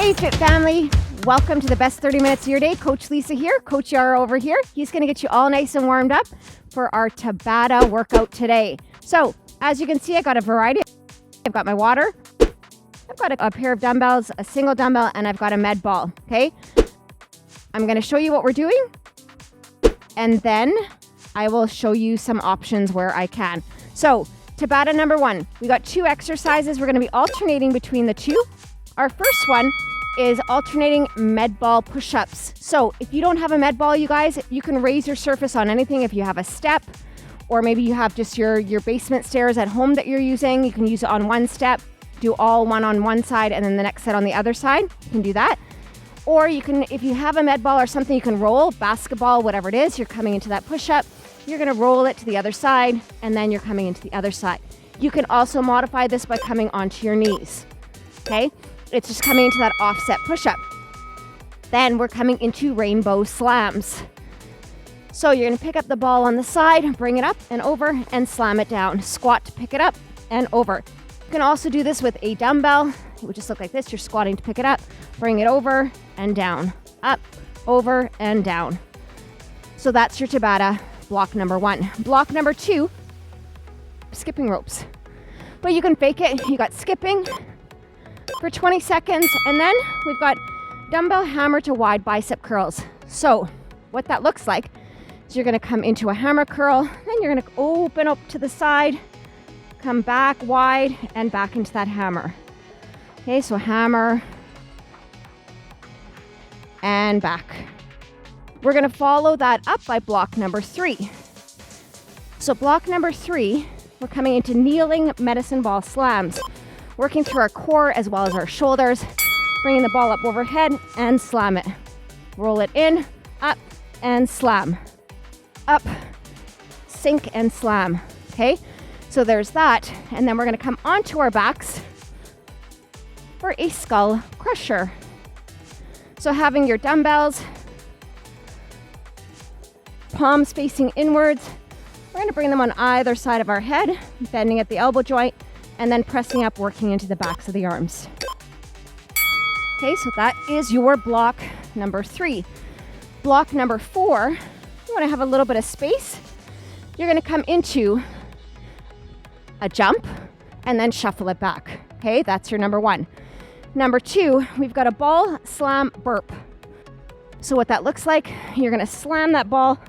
Hey Fit family, welcome to the best 30 minutes of your day. Coach Lisa here, Coach Yara over here. He's gonna get you all nice and warmed up for our Tabata workout today. So as you can see, I got a variety. I've got my water, I've got a pair of dumbbells, a single dumbbell, and I've got a med ball, okay? I'm gonna show you what we're doing, and then I will show you some options where I can. So Tabata number 1, we got 2 exercises. We're gonna be alternating between the 2. Our first one is alternating med ball push-ups. So if you don't have a med ball, you guys, you can raise your surface on anything. If you have a step, or maybe you have just your basement stairs at home that you're using, you can use it on one step, do all one on one side and then the next set on the other side. You can do that. Or you can, if you have a med ball or something, you can roll, basketball, whatever it is, you're coming into that push-up, you're gonna roll it to the other side, and then you're coming into the other side. You can also modify this by coming onto your knees, okay? It's just coming into that offset push-up. Then we're coming into rainbow slams. So you're gonna pick up the ball on the side, bring it up and over, and slam it down. Squat to pick it up and over. You can also do this with a dumbbell. It would just look like this. You're squatting to pick it up, bring it over and down, up, over, and down. So that's your Tabata block number 1. Block number 2, skipping ropes. But you can fake it. You got skipping for 20 seconds, and then we've got dumbbell hammer to wide bicep curls. So what that looks like is you're gonna come into a hammer curl, then you're gonna open up to the side, come back wide, and back into that hammer. Okay, so hammer and back. We're gonna follow that up by block number 3. So block number 3, we're coming into kneeling medicine ball slams, working through our core as well as our shoulders, bringing the ball up overhead and slam it. Roll it in, up, and slam. Up, sink, and slam, okay? So there's that, and then we're gonna come onto our backs for a skull crusher. So having your dumbbells, palms facing inwards, we're gonna bring them on either side of our head, bending at the elbow joint, and then pressing up, working into the backs of the arms. Okay, so that is your block number 3. Block number 4, you wanna have a little bit of space. You're gonna come into a jump and then shuffle it back. Okay, that's your number 1. Number 2, we've got a ball slam burp. So what that looks like, you're gonna slam that ball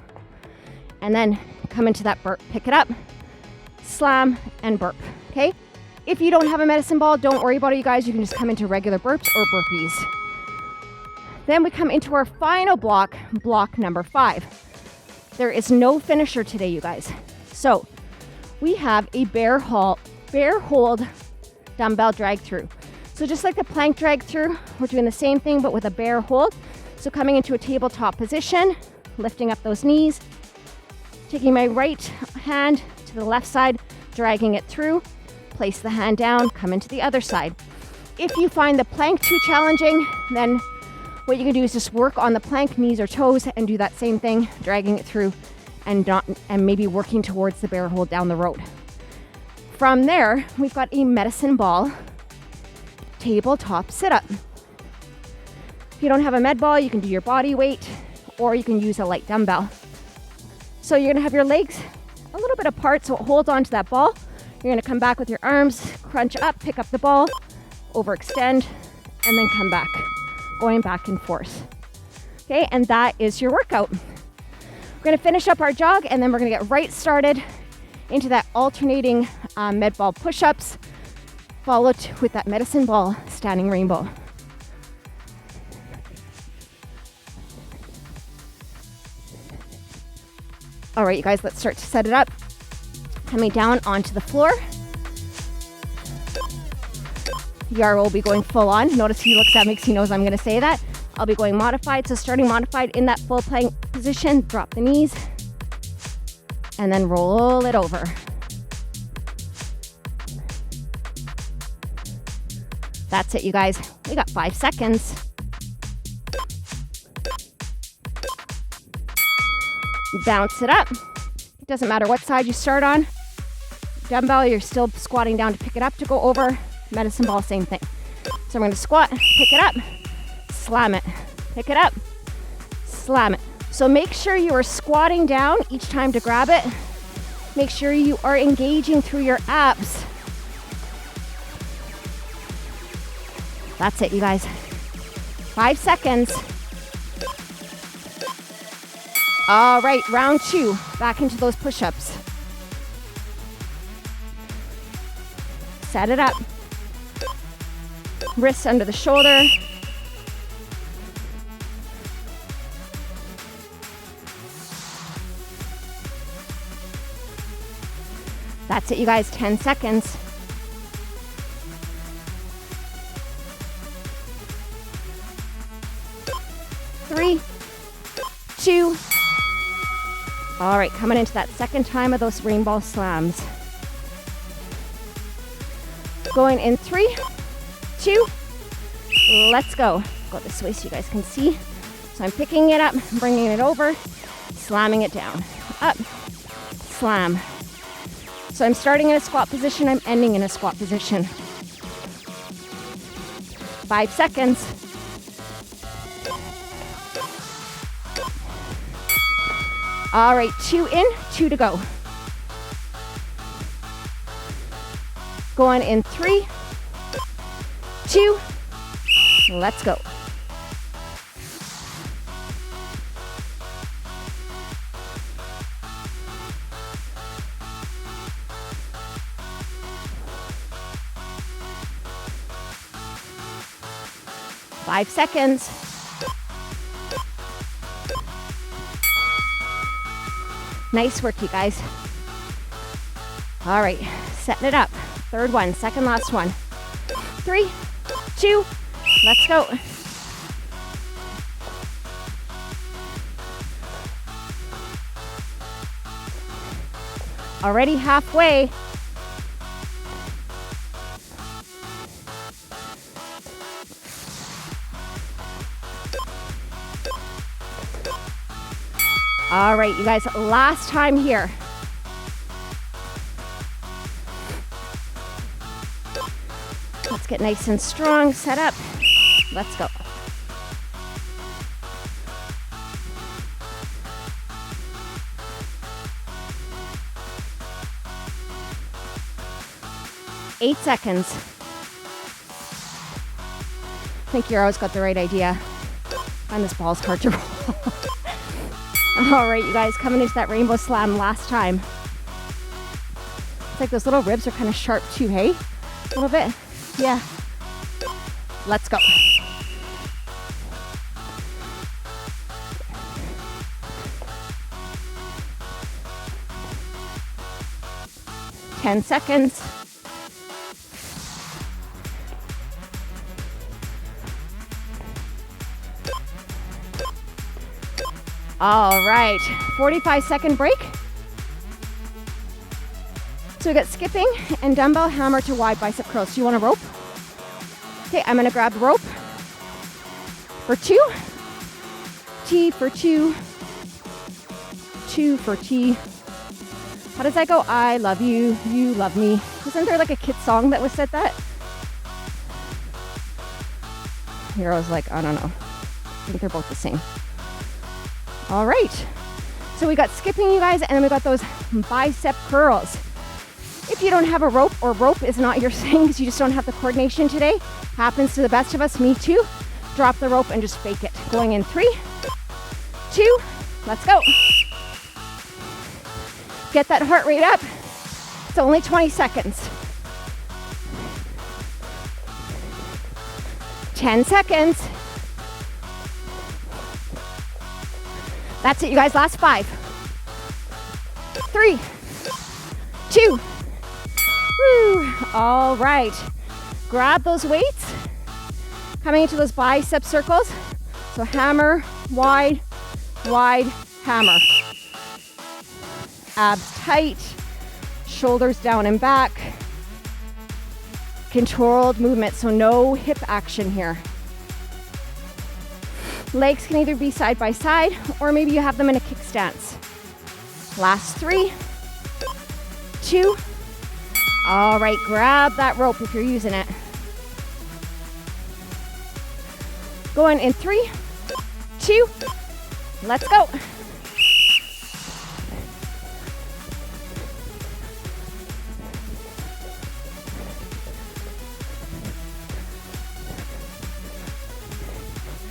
and then come into that burp. Pick it up, slam, and burp, okay? If you don't have a medicine ball, don't worry about it, you guys. You can just come into regular burps or burpees. Then we come into our final block, block number 5. There is no finisher today, you guys. So we have a bear hold dumbbell drag through. So just like the plank drag through, we're doing the same thing, but with a bear hold. So coming into a tabletop position, lifting up those knees, taking my right hand to the left side, dragging it through, place the hand down, come into the other side. If you find the plank too challenging, then what you can do is just work on the plank, knees or toes, and do that same thing, dragging it through and maybe working towards the bear hold down the road. From there, we've got a medicine ball tabletop sit-up. If you don't have a med ball, you can do your body weight, or you can use a light dumbbell. So you're gonna have your legs a little bit apart so it holds onto that ball. You're gonna come back with your arms, crunch up, pick up the ball, overextend, and then come back, going back and forth. Okay, and that is your workout. We're gonna finish up our jog, and then we're gonna get right started into that alternating med ball push-ups, followed with that medicine ball standing rainbow. All right, you guys, let's start to set it up. Coming down onto the floor. Yara will be going full on. Notice he looks at me because he knows I'm gonna say that. I'll be going modified. So starting modified in that full plank position, drop the knees, and then roll it over. That's it, you guys. We got 5 seconds. Bounce it up. It doesn't matter what side you start on. Dumbbell, you're still squatting down to pick it up to go over. Medicine ball, same thing. So I'm going to squat, pick it up, slam it. Pick it up, slam it. So make sure you are squatting down each time to grab it. Make sure you are engaging through your abs. That's it, you guys. 5 seconds. All right, round 2. Back into those push-ups. Set it up. Wrists under the shoulder. That's it, you guys. 10 seconds. Three, 2. All right, coming into that second time of those rainbow slams. Going in 3, 2, let's go. Go this way so you guys can see. So I'm picking it up, bringing it over, slamming it down. Up, slam. So I'm starting in a squat position, I'm ending in a squat position. 5 seconds. All right, 2 in, 2 to go. Going in 3, 2, let's go. Five seconds. Nice work, you guys. All right, setting it up. Third one, second last one. 3, 2, let's go. Already halfway. All right, you guys, last time here. Let's get nice and strong, set up. Let's go. Eight seconds. I think Euro's got the right idea. And this ball's hard to roll. All right, you guys, coming into that rainbow slam last time. It's like those little ribs are kind of sharp too, hey? A little bit. Yeah. Let's go. Ten seconds. All right, 45-second break. So we got skipping and dumbbell hammer to wide bicep curls. Do you want a rope? Okay, I'm gonna grab the rope for 2. T for 2. 2 for T. How does that go? I love you, you love me. Wasn't there like a kid song that was said that? Hero's like, I don't know. I think they're both the same. All right, so we got skipping, you guys, and then we got those bicep curls. If you don't have a rope, or rope is not your thing because you just don't have the coordination today, happens to the best of us, me too, drop the rope and just fake it. Going in 3, 2, let's go. Get that heart rate up. It's only 20 seconds. 10 seconds. That's it, you guys, last 5. 3, 2. Woo. All right. Grab those weights. Coming into those bicep circles. So hammer, wide, wide, hammer. Abs tight. Shoulders down and back. Controlled movement, so no hip action here. Legs can either be side by side, or maybe you have them in a kick stance. Last 3, 2. All right, grab that rope if you're using it. Going in 3, 2, let's go.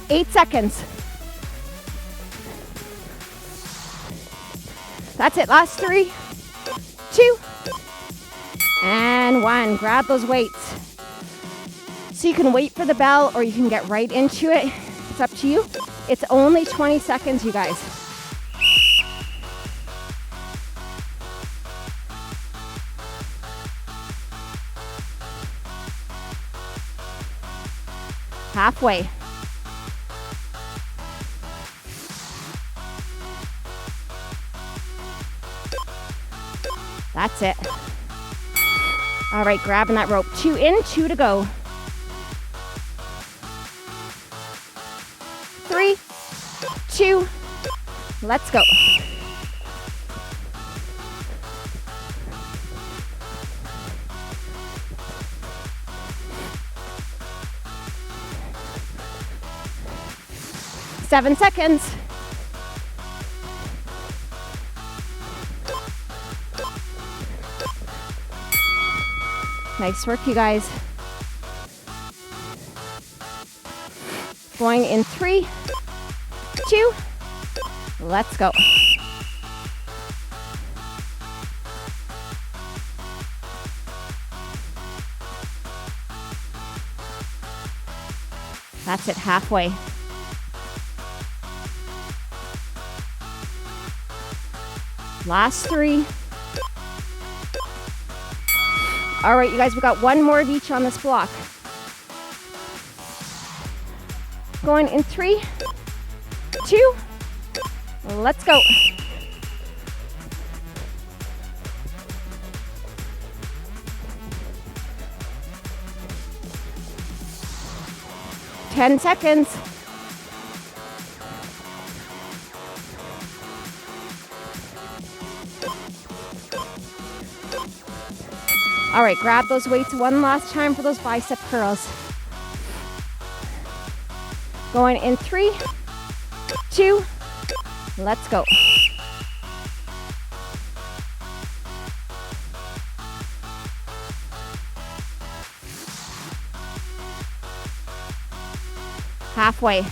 Eight seconds. That's it. Last 3, 2, and 1. Grab those weights. So you can wait for the bell or you can get right into it. It's up to you. It's only 20 seconds, you guys. Halfway. That's it. All right, grabbing that rope. 2 in, 2 to go. 3, 2, let's go. Seven seconds. Nice work, you guys. Going in 3, 2, let's go. That's it, halfway. Last 3. All right, you guys, we got 1 more of each on this block. Going in 3, 2, let's go. Ten seconds. All right, grab those weights one last time for those bicep curls. Going in 3, 2, let's go. Halfway.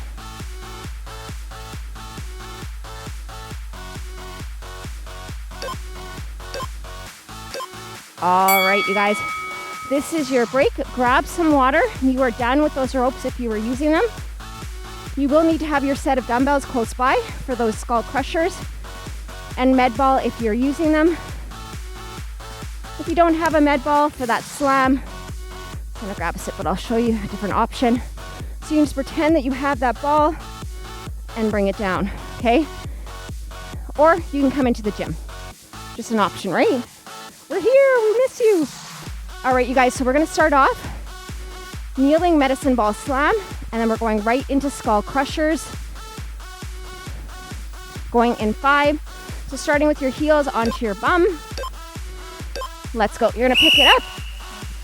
All right, you guys, this is your break. Grab some water. You are done with those ropes if you were using them. You will need to have your set of dumbbells close by for those skull crushers and med ball if you're using them. If you don't have a med ball for that slam, I'm gonna grab a sip, but I'll show you a different option. So you can just pretend that you have that ball and bring it down, okay? Or you can come into the gym. Just an option, right? We're here, we miss you. All right, you guys, so we're gonna start off kneeling medicine ball slam, and then we're going right into skull crushers. Going in 5. So starting with your heels onto your bum. Let's go. You're gonna pick it up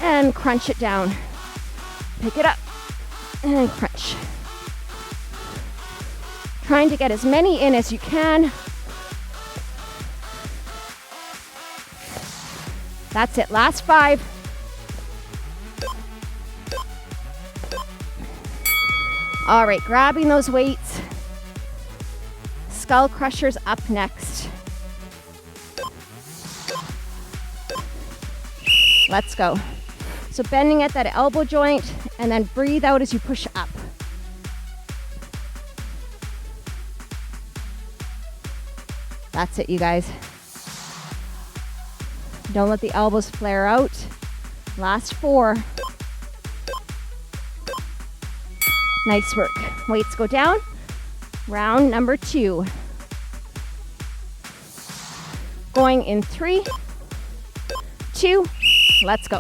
and crunch it down. Pick it up and crunch. Trying to get as many in as you can. That's it, last 5. All right, grabbing those weights. Skull crushers up next. Let's go. So bending at that elbow joint and then breathe out as you push up. That's it, you guys. Don't let the elbows flare out. Last 4. Nice work. Weights go down. Round number 2. Going in 3, 2, let's go.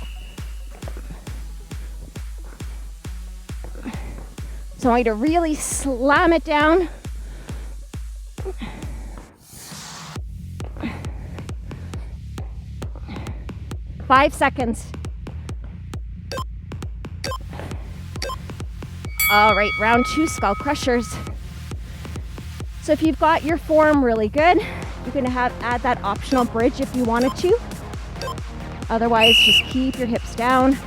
So I want you to really slam it down. Five seconds. All right, round 2, skull crushers. So if you've got your form really good, you can add that optional bridge if you wanted to. Otherwise, just keep your hips down.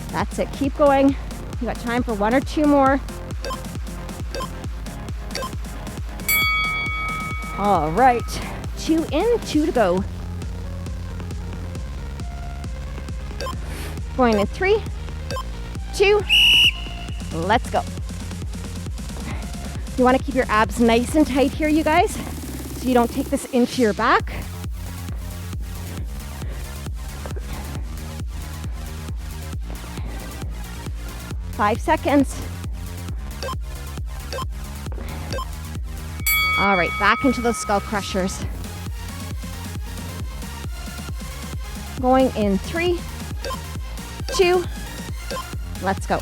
That's it, keep going. You got time for 1 or 2 more. All right, 2 in, 2 to go. Going in 3, 2, let's go. You want to keep your abs nice and tight here, you guys, so you don't take this into your back. Five seconds. All right, back into those skull crushers. Going in 3, 2, let's go.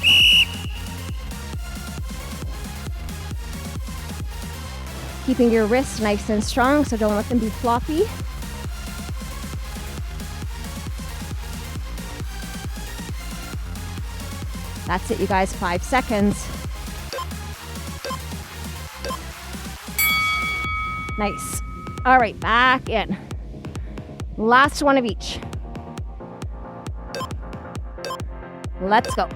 Keeping your wrists nice and strong, so don't let them be floppy. That's it, you guys, 5 seconds. Nice. All right, back in. Last one of each. Let's go.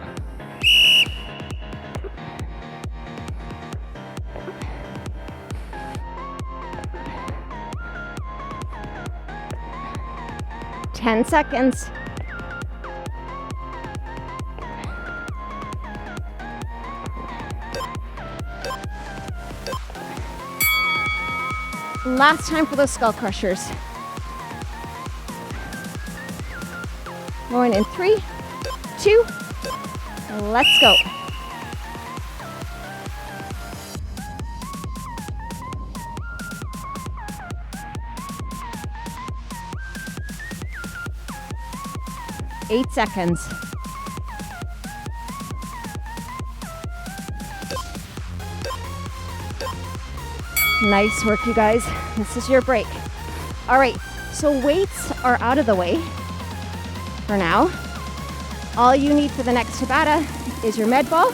Ten seconds. Last time for those skull crushers. Going in 3, 2, let's go. Eight seconds. Nice work, you guys. This is your break. All right, so weights are out of the way for now. All you need for the next Tabata is your med ball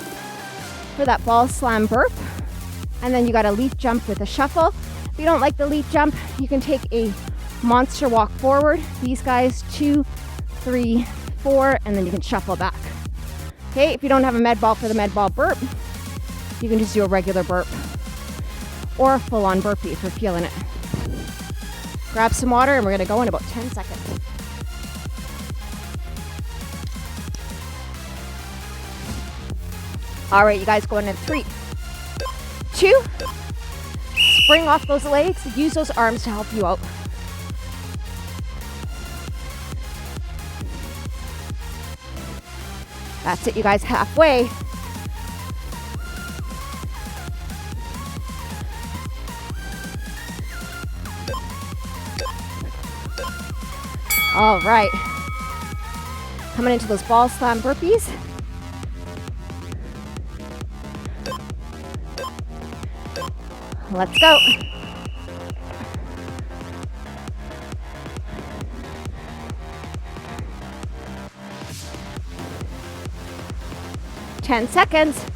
for that ball slam burp. And then you got a leap jump with a shuffle. If you don't like the leap jump, you can take a monster walk forward. These guys, 2, 3, 4, and then you can shuffle back. Okay, if you don't have a med ball for the med ball burp, you can just do a regular burp or a full-on burpee if you're feeling it. Grab some water and we're gonna go in about 10 seconds. All right, you guys, going in 3, 2, spring off those legs, use those arms to help you out. That's it, you guys, halfway. All right. Coming into those ball slam burpees. Let's go. Ten seconds.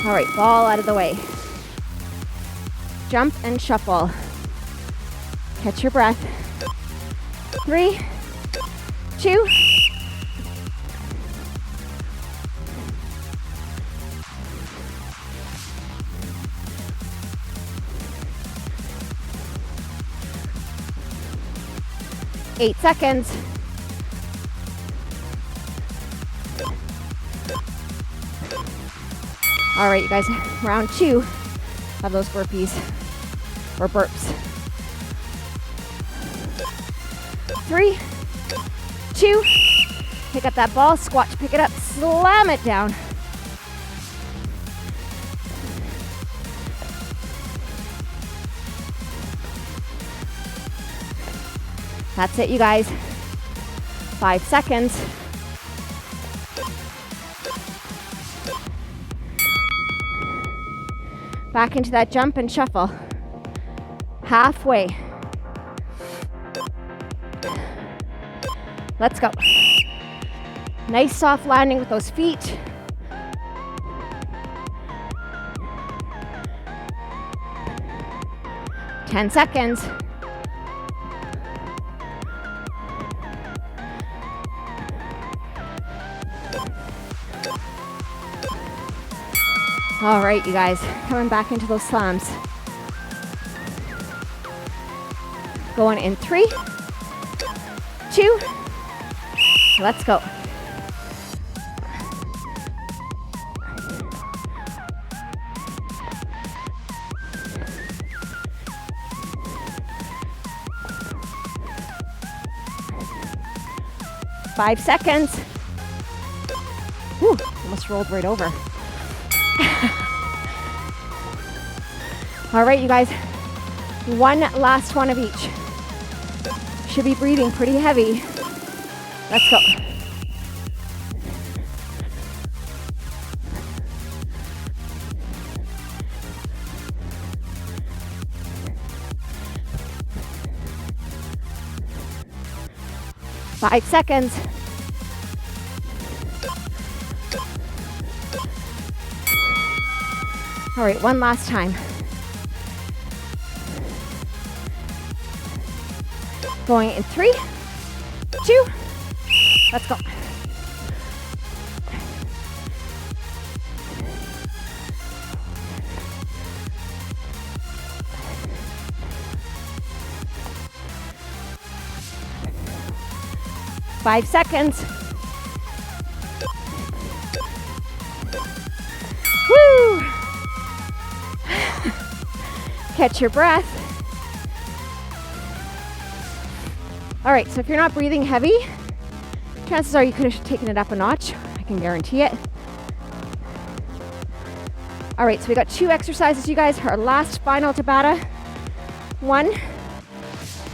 All right, ball out of the way. Jump and shuffle. Catch your breath. 3, 2, eight seconds. All right, you guys, round 2 of those burpees or burps. 3, 2, pick up that ball, squat to pick it up, slam it down. That's it, you guys. 5 seconds. Back into that jump and shuffle. Halfway. Let's go. Nice soft landing with those feet. Ten seconds. All right, you guys, coming back into those slams. Going in 3, 2, let's go. Five seconds. Whew, almost rolled right over. All right, you guys, one last one of each. Should be breathing pretty heavy. Let's go. Five seconds. All right, one last time. Going in 3, 2, let's go. Five seconds. Woo! Catch your breath. All right, so if you're not breathing heavy, chances are you could have taken it up a notch. I can guarantee it. All right, so we got 2 exercises, you guys. Our last final Tabata. 1,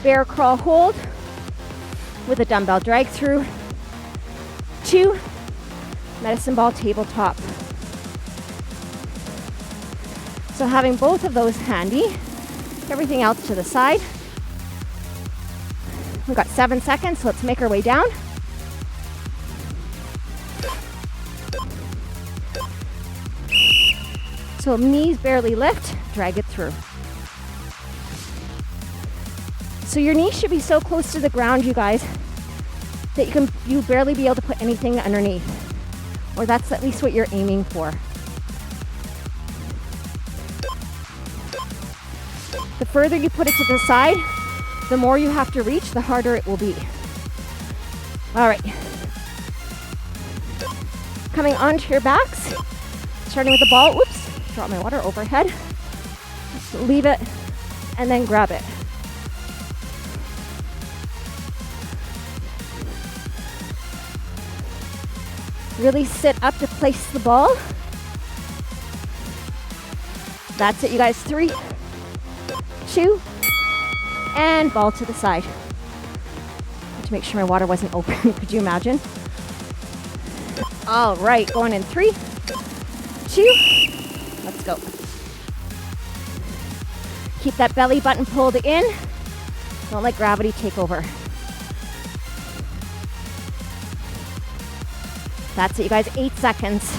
bear crawl hold with a dumbbell drag through. 2, medicine ball tabletop. So having both of those handy, everything else to the side. We've got 7 seconds, so let's make our way down. So knees barely lift, drag it through. So your knees should be so close to the ground, you guys, that you barely be able to put anything underneath. Or that's at least what you're aiming for. The further you put it to the side, the more you have to reach, the harder it will be. All right. Coming onto your backs, starting with the ball. Whoops, drop my water overhead. Just leave it and then grab it. Really sit up to place the ball. That's it, you guys. 3, 2, and ball to the side. To make sure my water wasn't open. Could you imagine? All right, going in 3, 2, let's go. Keep that belly button pulled in. Don't let gravity take over. That's it, you guys. 8 seconds.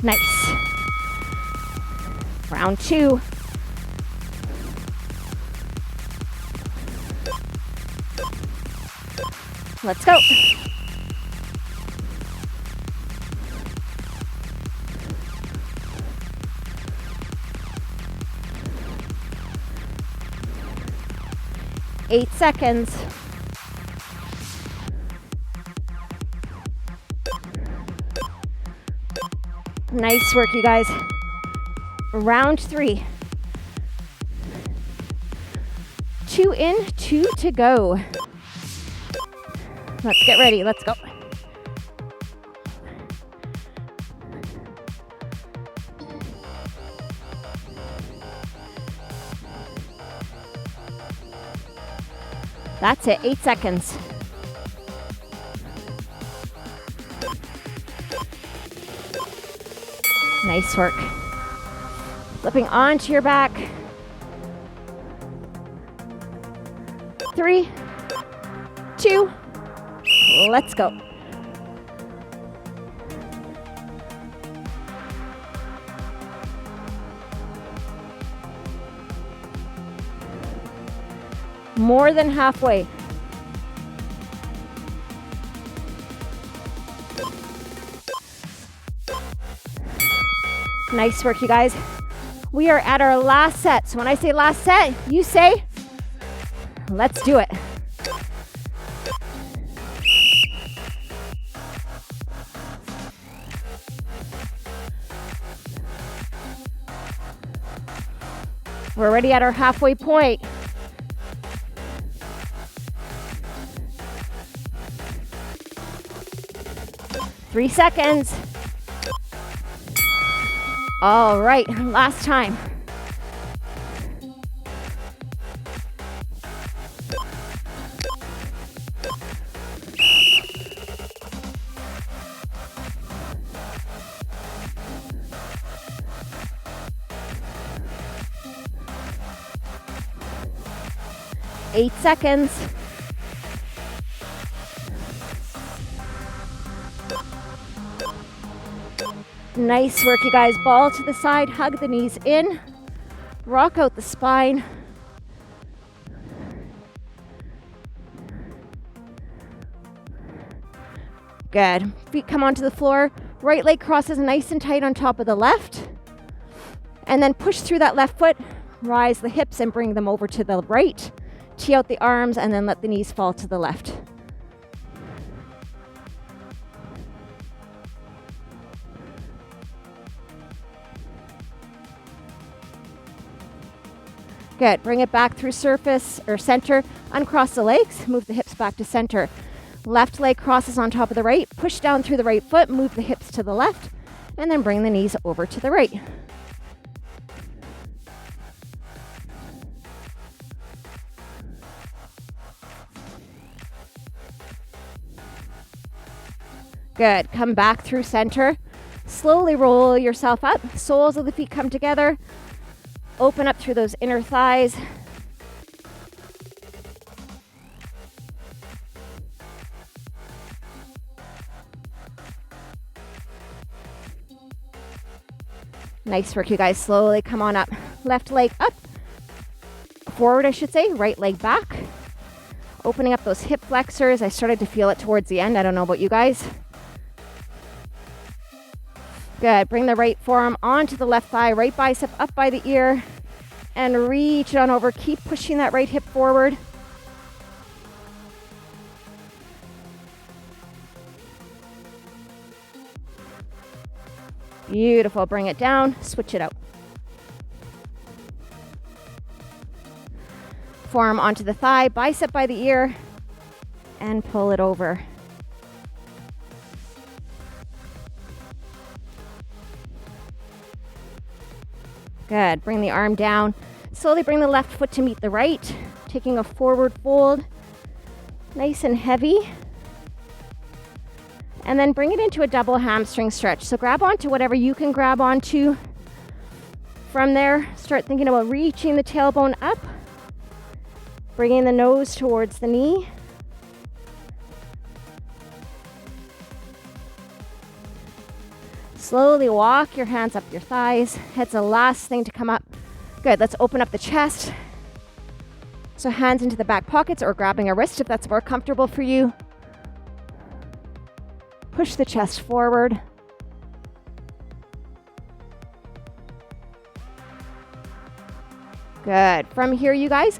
Nice. Round 2. Let's go. Eight seconds. Nice work, you guys. Round 3. 2 in, 2 to go. Let's get ready. Let's go. That's it, 8 seconds. Nice work. Flipping onto your back. 3, 2, let's go. More than halfway. Nice work, you guys. We are at our last set. So when I say last set, you say, let's do it. We're already at our halfway point. Three seconds. All right, last time. Eight seconds. Nice work, you guys. Ball to the side, hug the knees in, rock out the spine. Good. Feet come onto the floor. Right leg crosses nice and tight on top of the left. And then push through that left foot, rise the hips and bring them over to the right. Tee out the arms and then let the knees fall to the left. Good. Bring it back through surface or center. Uncross the legs. Move the hips back to center. Left leg crosses on top of the right. Push down through the right foot. Move the hips to the left. And then bring the knees over to the right. Good. Come back through center. Slowly roll yourself up. Soles of the feet come together. Open up through those inner thighs. Nice work, you guys. Slowly come on up. Left leg up. Forward, I should say. Right leg back. Opening up those hip flexors. I started to feel it towards the end. I don't know about you guys. Good. Bring the right forearm onto the left thigh, right bicep up by the ear, and reach on over. Keep pushing that right hip forward. Beautiful. Bring it down. Switch it out. Forearm onto the thigh, bicep by the ear, and pull it over. Good. Bring the arm down. Slowly bring the left foot to meet the right, taking a forward fold, nice and heavy. And then bring it into a double hamstring stretch. So grab onto whatever you can grab onto. From there, start thinking about reaching the tailbone up, bringing the nose towards the knee. Slowly walk your hands up your thighs. Head's the last thing to come up. Good, let's open up the chest. So hands into the back pockets or grabbing a wrist if that's more comfortable for you. Push the chest forward. Good. From here, you guys,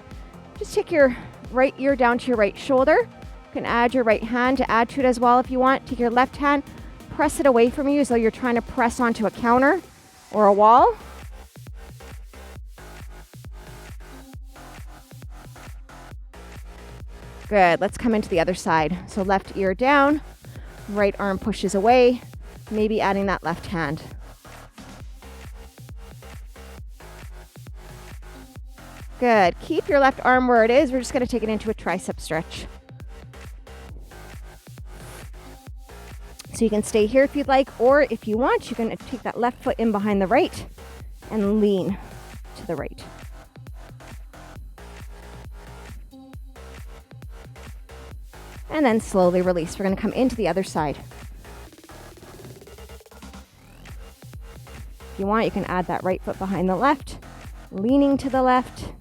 just take your right ear down to your right shoulder. You can add your right hand to add to it as well if you want. Take your left hand, press it away from you as though you're trying to press onto a counter or a wall. Good. Let's come into the other side. So left ear down, right arm pushes away, maybe adding that left hand. Good. Keep your left arm where it is. We're just going to take it into a tricep stretch. So you can stay here if you'd like, or if you want, you can take that left foot in behind the right and lean to the right. And then slowly release. We're going to come into the other side. If you want, you can add that right foot behind the left, leaning to the left.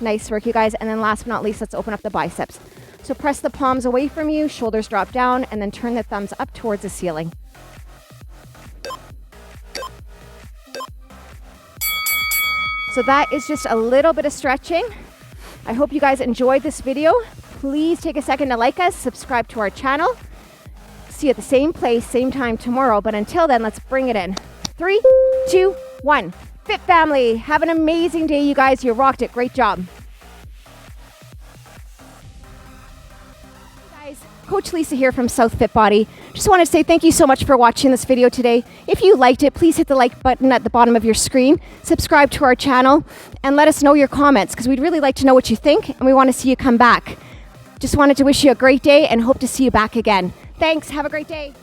Nice work, you guys. And then last but not least, let's open up the biceps. So press the palms away from you, shoulders drop down, and then turn the thumbs up towards the ceiling. So that is just a little bit of stretching. I hope you guys enjoyed this video. Please take a second to like us, subscribe to our channel. See you at the same place, same time tomorrow. But until then, let's bring it in. 3, 2, 1. Fit family, have an amazing day, you guys. You rocked it. Great job. Hey guys, Coach Lisa here from South Fit Body. Just want to say thank you so much for watching this video today. If you liked it, please hit the like button at the bottom of your screen, subscribe to our channel, and let us know your comments because we'd really like to know what you think and we want to see you come back. Just wanted to wish you a great day and hope to see you back again. Thanks. Have a great day.